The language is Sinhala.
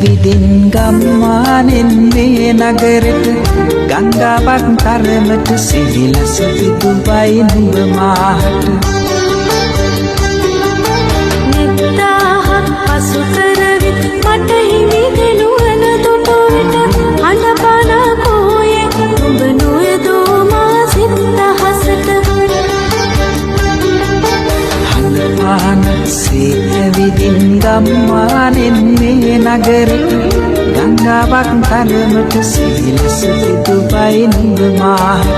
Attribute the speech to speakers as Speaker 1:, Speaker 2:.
Speaker 1: විදින් ගම්මානෙන් මේ නගරෙට ගංගාවක් තරමට සිහිලස පිදුවයි නුඹ මාහට
Speaker 2: නිත්තාහක් පසු කරවිත් මට හිමි දෙනුවන දුටු විට අඬපන කෝයේ නුඹ නොයදෝ මා සිත්හසට
Speaker 1: හඳපාන සීතවිදින් ගම්මානෙන් මේ නගරෙට ගංගාවක් තරමට සිහිලස පිදුවයි නුඹ මාහට